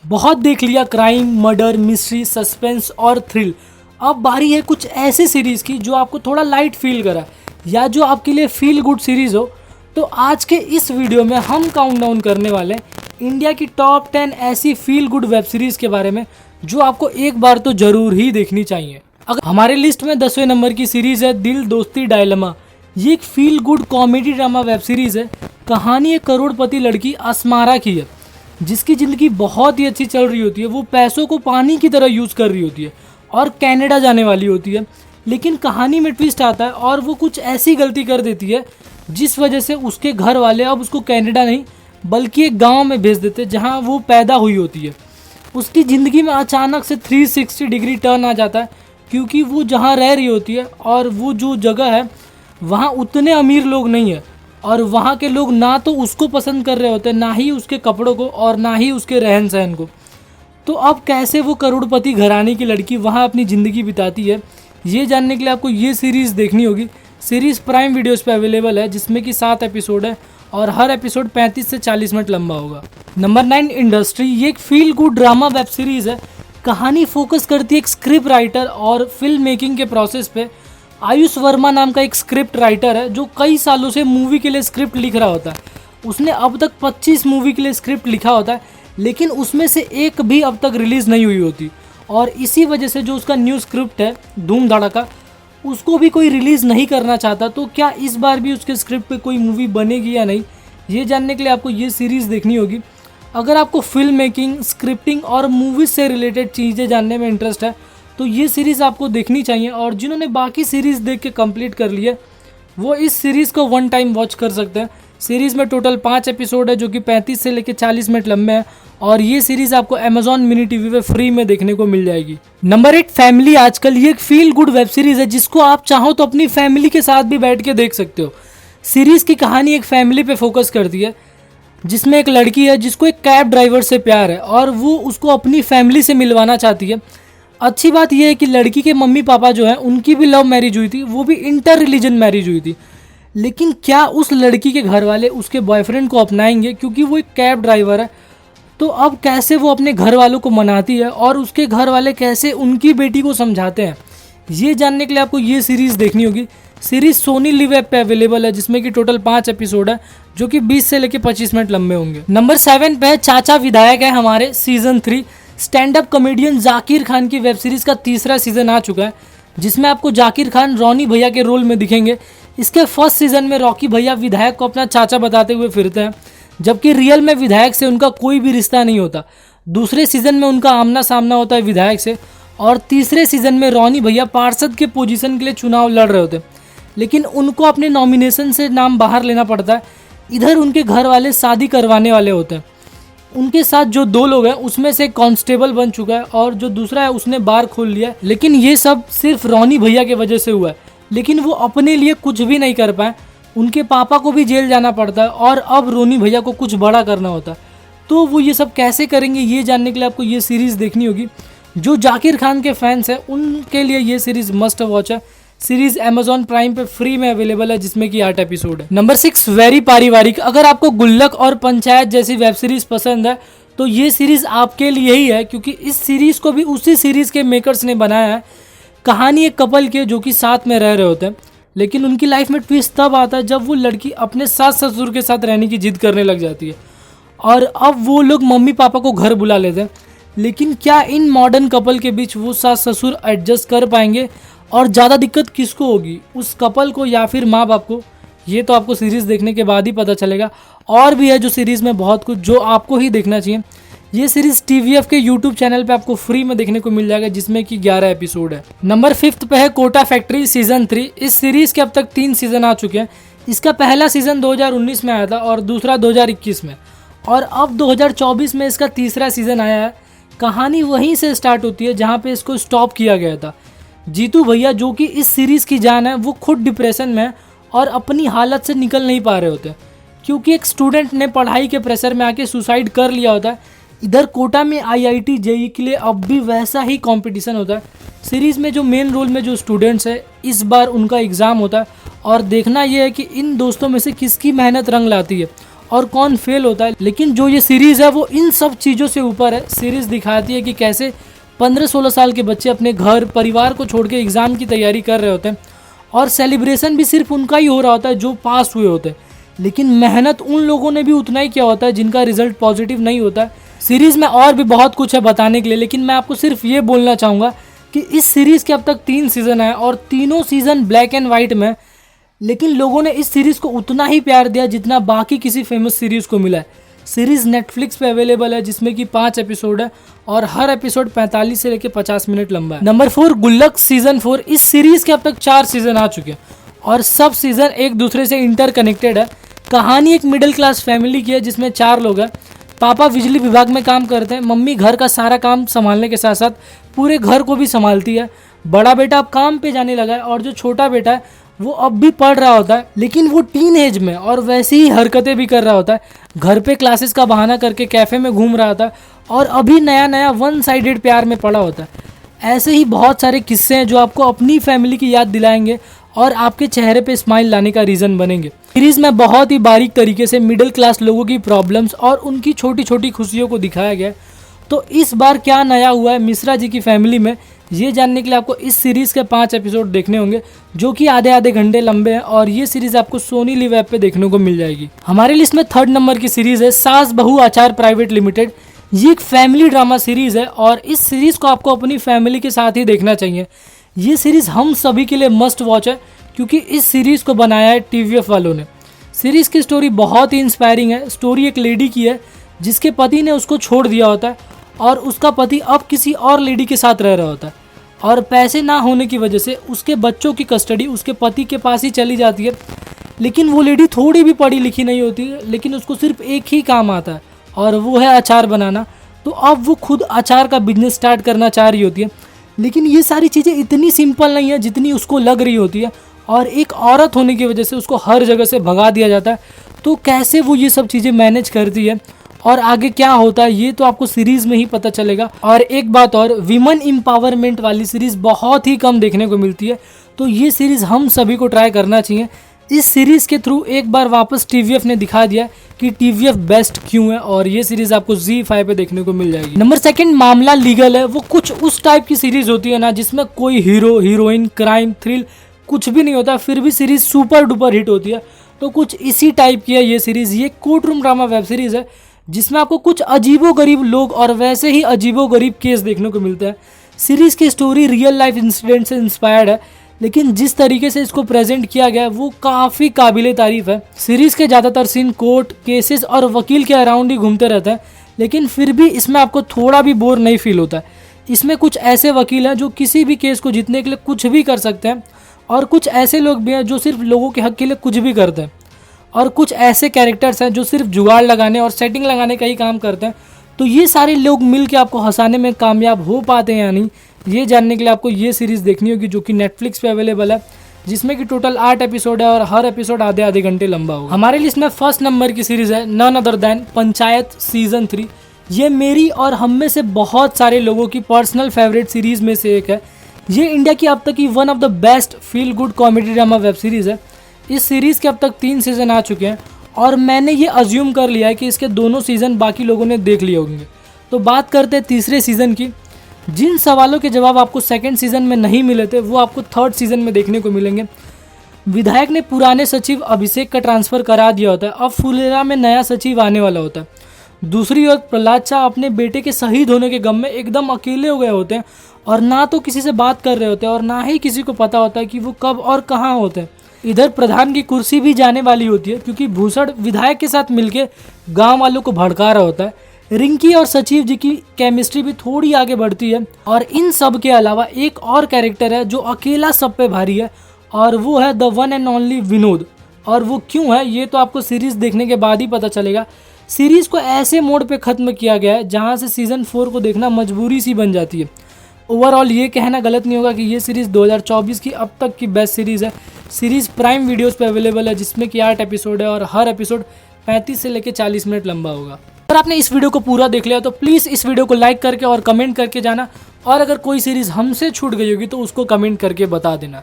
बहुत देख लिया क्राइम, मर्डर, मिस्ट्री, सस्पेंस और थ्रिल। अब बारी है कुछ ऐसे सीरीज़ की जो आपको थोड़ा लाइट फील करा या जो आपके लिए फील गुड सीरीज़ हो। तो आज के इस वीडियो में हम काउंटडाउन करने वाले हैं इंडिया की टॉप 10 ऐसी फील गुड वेब सीरीज़ के बारे में जो आपको एक बार तो ज़रूर ही देखनी चाहिए। अगर हमारे लिस्ट में 10वें नंबर की सीरीज़ है दिल दोस्ती डायलेमा। ये एक feel good comedy drama web series है। कहानी एक करोड़पति लड़की अस्मारा की है जिसकी ज़िंदगी बहुत ही अच्छी चल रही होती है। वो पैसों को पानी की तरह यूज़ कर रही होती है और कनाडा जाने वाली होती है। लेकिन कहानी में ट्विस्ट आता है और वो कुछ ऐसी गलती कर देती है जिस वजह से उसके घर वाले अब उसको कनाडा नहीं बल्कि एक गांव में भेज देते जहां वो पैदा हुई होती है। उसकी ज़िंदगी में अचानक से 360 डिग्री टर्न आ जाता है क्योंकि वो जहां रह रही होती है और वो जो जगह है वहाँ उतने अमीर लोग नहीं है और वहाँ के लोग ना तो उसको पसंद कर रहे होते, ना ही उसके कपड़ों को और ना ही उसके रहन सहन को। तो अब कैसे वो करोड़पति घराने की लड़की वहाँ अपनी ज़िंदगी बिताती है, ये जानने के लिए आपको ये सीरीज़ देखनी होगी। सीरीज़ प्राइम वीडियोस पे अवेलेबल है जिसमें कि 7 एपिसोड है और हर एपिसोड 35 से 40 मिनट लंबा होगा। Number 9 industry. ये एक feel good drama web series है। कहानी फोकस करती है एक स्क्रिप्ट राइटर और फिल्म मेकिंग के प्रोसेस पे। आयुष वर्मा नाम का एक स्क्रिप्ट राइटर है जो कई सालों से मूवी के लिए स्क्रिप्ट लिख रहा होता है। उसने अब तक 25 मूवी के लिए स्क्रिप्ट लिखा होता है लेकिन उसमें से एक भी अब तक रिलीज़ नहीं हुई होती और इसी वजह से जो उसका न्यू स्क्रिप्ट है धूम धड़ाका उसको भी कोई रिलीज़ नहीं करना चाहता। तो क्या इस बार भी उसके स्क्रिप्ट पे कोई मूवी बनेगी या नहीं, ये जानने के लिए आपको ये सीरीज़ देखनी होगी। अगर आपको फिल्म मेकिंग, स्क्रिप्टिंग और मूवीज़ से रिलेटेड चीज़ें जानने में इंटरेस्ट है तो ये सीरीज़ आपको देखनी चाहिए। और जिन्होंने बाकी सीरीज़ देख के कंप्लीट कर लिया वो इस सीरीज़ को वन टाइम वॉच कर सकते हैं। सीरीज़ में टोटल 5 एपिसोड है जो कि 35 से लेकर 40 मिनट लंबे हैं और ये सीरीज़ आपको अमेजॉन मिनी टीवी पे फ्री में देखने को मिल जाएगी। नंबर 8 फैमिली आजकल। ये एक फील गुड वेब सीरीज़ है जिसको आप चाहो तो अपनी फैमिली के साथ भी बैठ के देख सकते हो। सीरीज़ की कहानी एक फैमिली पे फोकस करती है जिसमें एक लड़की है जिसको एक कैब ड्राइवर से प्यार है और वो उसको अपनी फैमिली से मिलवाना चाहती है। अच्छी बात यह है कि लड़की के मम्मी पापा जो हैं उनकी भी लव मैरिज हुई थी, वो भी इंटर रिलीजन मैरिज हुई थी। लेकिन क्या उस लड़की के घर वाले उसके बॉयफ्रेंड को अपनाएंगे क्योंकि वो एक कैब ड्राइवर है। तो अब कैसे वो अपने घर वालों को मनाती है और उसके घर वाले कैसे उनकी बेटी को समझाते हैं, ये जानने के लिए आपको ये सीरीज़ देखनी होगी। सीरीज़ सोनी लिव ऐप पे अवेलेबल है जिसमें कि टोटल 5 एपिसोड है जो कि 20 से लेकर 25 मिनट लंबे होंगे। नंबर 7 पे है चाचा विधायक है हमारे season 3। Stand up comedian Zakir Khan की वेब सीरीज़ का तीसरा सीज़न आ चुका है जिसमें आपको जाकिर खान रॉनी भैया के रोल में दिखेंगे। इसके फर्स्ट सीज़न में रॉकी भैया विधायक को अपना चाचा बताते हुए फिरते हैं जबकि रियल में विधायक से उनका कोई भी रिश्ता नहीं होता। दूसरे सीज़न में उनका आमना सामना होता है विधायक से और तीसरे सीज़न में रॉनी भैया पार्षद के पोजीशन के लिए चुनाव लड़ रहे होते हैं लेकिन उनको अपने नॉमिनेशन से नाम बाहर लेना पड़ता है। इधर उनके घर वाले शादी करवाने वाले होते हैं। उनके साथ जो 2 लोग हैं उसमें से कांस्टेबल बन चुका है और जो दूसरा है उसने बार खोल लिया है। लेकिन ये सब सिर्फ रॉनी भैया के वजह से हुआ है लेकिन वो अपने लिए कुछ भी नहीं कर पाए। उनके पापा को भी जेल जाना पड़ता है और अब रोनी भैया को कुछ बड़ा करना होता है। तो वो ये सब कैसे करेंगे ये जानने के लिए आपको ये सीरीज़ देखनी होगी। जो जाकिर खान के फैंस हैं उनके लिए ये सीरीज़ मस्ट वॉच है। सीरीज़ अमेजॉन प्राइम पे फ्री में अवेलेबल है जिसमें कि 8 एपिसोड है। नंबर 6 वेरी पारिवारिक। अगर आपको गुल्लक और पंचायत जैसी वेब सीरीज़ पसंद है तो ये सीरीज़ आपके लिए ही है क्योंकि इस सीरीज़ को भी उसी सीरीज़ के मेकर्स ने बनाया है। कहानी एक कपल के जो कि साथ में रह रहे होते हैं लेकिन उनकी लाइफ में ट्विस्ट तब आता है जब वो लड़की अपने सास ससुर के साथ रहने की जिद करने लग जाती है और अब वो लोग मम्मी पापा को घर बुला लेते हैं। लेकिन क्या इन मॉडर्न कपल के बीच वो सास ससुर एडजस्ट कर पाएंगे और ज़्यादा दिक्कत किसको होगी, उस कपल को या फिर माँ बाप को, ये तो आपको सीरीज़ देखने के बाद ही पता चलेगा। और भी है जो सीरीज़ में बहुत कुछ जो आपको ही देखना चाहिए। ये सीरीज़ TVF के YouTube चैनल पे आपको फ्री में देखने को मिल जाएगा जिसमें कि 11 एपिसोड है। नंबर 5 पे है कोटा फैक्ट्री सीजन 3। इस सीरीज़ के अब तक 3 सीज़न आ चुके हैं। इसका पहला सीज़न 2019 में आया था और दूसरा 2021 में और अब 2024 में इसका तीसरा सीज़न आया है। कहानी वहीं से स्टार्ट होती है जहाँ पे इसको स्टॉप किया गया था। जीतू भैया जो कि इस सीरीज़ की जान है वो खुद डिप्रेशन में है और अपनी हालत से निकल नहीं पा रहे होते क्योंकि एक स्टूडेंट ने पढ़ाई के प्रेशर में आके सुसाइड कर लिया होता है। इधर कोटा में IIT JEE के लिए अब भी वैसा ही कंपटीशन होता है। सीरीज़ में जो मेन रोल में जो स्टूडेंट्स है इस बार उनका एग्ज़ाम होता है और देखना यह है कि इन दोस्तों में से किसकी मेहनत रंग लाती है और कौन फेल होता है। लेकिन जो ये सीरीज़ है वो इन सब चीज़ों से ऊपर है। सीरीज़ दिखाती है कि कैसे 15-16 साल के बच्चे अपने घर परिवार को छोड़ के एग्ज़ाम की तैयारी कर रहे होते हैं और सेलिब्रेशन भी सिर्फ उनका ही हो रहा होता है जो पास हुए होते हैं, लेकिन मेहनत उन लोगों ने भी उतना ही किया होता है जिनका रिजल्ट पॉजिटिव नहीं होता है। सीरीज़ में और भी बहुत कुछ है बताने के लिए, लेकिन मैं आपको सिर्फ ये बोलना चाहूँगा कि इस सीरीज़ के अब तक 3 सीज़न है और तीनों सीज़न ब्लैक एंड वाइट में, लेकिन लोगों ने इस सीरीज़ को उतना ही प्यार दिया जितना बाकी किसी फेमस सीरीज़ को मिला है। सीरीज़ नेटफ्लिक्स पे अवेलेबल है जिसमें कि 5 एपिसोड है और हर एपिसोड 45 से लेकर 50 मिनट लंबा है। नंबर 4 गुल्लक सीजन 4। इस सीरीज़ के अब तक 4 सीज़न आ चुके हैं और सब सीज़न एक दूसरे से इंटरकनेक्टेड है। कहानी एक मिडिल क्लास फैमिली की है जिसमें 4 लोग हैं। पापा बिजली विभाग में काम करते हैं, मम्मी घर का सारा काम संभालने के साथ साथ पूरे घर को भी संभालती है। बड़ा बेटा अब काम पे जाने लगा है और जो छोटा बेटा है वो अब भी पढ़ रहा होता है, लेकिन वो टीन एज में और वैसी ही हरकतें भी कर रहा होता है। घर पे क्लासेस का बहाना करके कैफ़े में घूम रहा था और अभी नया नया वन साइडेड प्यार में पड़ा होता है। ऐसे ही बहुत सारे किस्से हैं जो आपको अपनी फैमिली की याद दिलाएंगे और आपके चेहरे पे स्माइल लाने का रीज़न बनेंगे। सीरीज़ में बहुत ही बारीक तरीके से मिडिल क्लास लोगों की प्रॉब्लम्स और उनकी छोटी छोटी खुशियों को दिखाया गया है। तो इस बार क्या नया हुआ है मिश्रा जी की फैमिली में, ये जानने के लिए आपको इस सीरीज़ के 5 एपिसोड देखने होंगे जो कि आधे घंटे लंबे हैं और ये सीरीज़ आपको सोनी लिव ऐप पे देखने को मिल जाएगी। हमारे लिस्ट में 3rd नंबर की सीरीज़ है सास बहू आचार प्राइवेट लिमिटेड। ये एक फैमिली ड्रामा सीरीज़ है और इस सीरीज़ को आपको अपनी फैमिली के साथ ही देखना चाहिए। ये सीरीज़ हम सभी के लिए मस्ट वॉच है क्योंकि इस सीरीज़ को बनाया है TVF वालों ने। सीरीज़ की स्टोरी बहुत ही इंस्पायरिंग है। स्टोरी एक लेडी की है जिसके पति ने उसको छोड़ दिया होता है और उसका पति अब किसी और लेडी के साथ रह रहा होता है और पैसे ना होने की वजह से उसके बच्चों की कस्टडी उसके पति के पास ही चली जाती है। लेकिन वो लेडी थोड़ी भी पढ़ी लिखी नहीं होती है, लेकिन उसको सिर्फ एक ही काम आता है और वो है अचार बनाना। तो अब वो खुद अचार का बिजनेस स्टार्ट करना चाह रही होती है, लेकिन ये सारी चीज़ें इतनी सिंपल नहीं है जितनी उसको लग रही होती है और एक औरत होने की वजह से उसको हर जगह से भगा दिया जाता है। तो कैसे वो ये सब चीज़ें मैनेज करती है और आगे क्या होता है ये तो आपको सीरीज़ में ही पता चलेगा। और एक बात और, विमेन एम्पावरमेंट वाली सीरीज़ बहुत ही कम देखने को मिलती है, तो ये सीरीज़ हम सभी को ट्राई करना चाहिए। इस सीरीज़ के थ्रू एक बार वापस TVF ने दिखा दिया कि TVF बेस्ट क्यों है और ये सीरीज़ आपको ZEE5 पे देखने को मिल जाएगी। नंबर 2 मामला लीगल है। वो कुछ उस टाइप की सीरीज़ होती है ना जिसमें कोई हीरो हीरोइन क्राइम थ्रिल कुछ भी नहीं होता, फिर भी सीरीज़ सुपर डुपर हिट होती है। तो कुछ इसी टाइप की है ये सीरीज़। ये court room drama web series है जिसमें आपको कुछ अजीबोगरीब लोग और वैसे ही अजीबोगरीब केस देखने को मिलता है। सीरीज़ की स्टोरी रियल लाइफ इंसिडेंट से इंस्पायर्ड है, लेकिन जिस तरीके से इसको प्रेजेंट किया गया है वो काफ़ी काबिले तारीफ है। सीरीज़ के ज़्यादातर सीन कोर्ट केसेस और वकील के अराउंड ही घूमते रहते हैं, लेकिन फिर भी इसमें आपको थोड़ा भी बोर नहीं फील होता है। इसमें कुछ ऐसे वकील हैं जो किसी भी केस को जीतने के लिए कुछ भी कर सकते हैं और कुछ ऐसे लोग भी हैं जो सिर्फ लोगों के हक के लिए कुछ भी करते हैं और कुछ ऐसे कैरेक्टर्स हैं जो सिर्फ जुगाड़ लगाने और सेटिंग लगाने का ही काम करते हैं। तो ये सारे लोग मिल के आपको हंसाने में कामयाब हो पाते हैं या नहीं, ये जानने के लिए आपको ये सीरीज़ देखनी होगी जो कि नेटफ्लिक्स पे अवेलेबल है, जिसमें कि टोटल 8 एपिसोड है और हर एपिसोड आधे घंटे लंबा होगा। हमारे लिस्ट में 1st नंबर की सीरीज़ है none other than Panchayat season 3। ये मेरी और हम में से बहुत सारे लोगों की पर्सनल फेवरेट सीरीज़ में से एक है। ये इंडिया की अब तक की one of the best feel good comedy drama web series है। इस सीरीज़ के अब तक 3 सीज़न आ चुके हैं और मैंने ये अज्यूम कर लिया है कि इसके दोनों सीज़न बाकी लोगों ने देख लिए होंगे। तो बात करते हैं तीसरे सीज़न की। जिन सवालों के जवाब आपको 2nd सीज़न में नहीं मिले थे वो आपको 3rd सीज़न में देखने को मिलेंगे। विधायक ने पुराने सचिव अभिषेक का ट्रांसफ़र करा दिया होता है, अब फुलेरा में नया सचिव आने वाला होता है। दूसरी ओर प्रहलाद शाह अपने बेटे के शहीद होने के गम में एकदम अकेले हो गए होते हैं और ना तो किसी से बात कर रहे होते हैं और ना ही किसी को पता होता है कि वो कब और कहाँ होते हैं। इधर प्रधान की कुर्सी भी जाने वाली होती है क्योंकि भूषण विधायक के साथ मिलके गांव वालों को भड़का रहा होता है। रिंकी और सचिव जी की केमिस्ट्री भी थोड़ी आगे बढ़ती है और इन सब के अलावा एक और कैरेक्टर है जो अकेला सब पे भारी है और वो है the one and only Vinod. और वो क्यों है ये तो आपको सीरीज़ देखने के बाद ही पता चलेगा। सीरीज़ को ऐसे मोड पे ख़त्म किया गया है जहाँ से सीज़न 4 को देखना मजबूरी सी बन जाती है। ओवरऑल ये कहना गलत नहीं होगा कि ये सीरीज़ 2024 की अब तक की बेस्ट सीरीज़ है। सीरीज़ प्राइम वीडियोस पे अवेलेबल है जिसमें कि 8 एपिसोड है और हर एपिसोड 35 से लेकर 40 मिनट लंबा होगा। अगर आपने इस वीडियो को पूरा देख लिया तो प्लीज़ इस वीडियो को लाइक करके और कमेंट करके जाना, और अगर कोई सीरीज़ हमसे छूट गई होगी तो उसको कमेंट करके बता देना।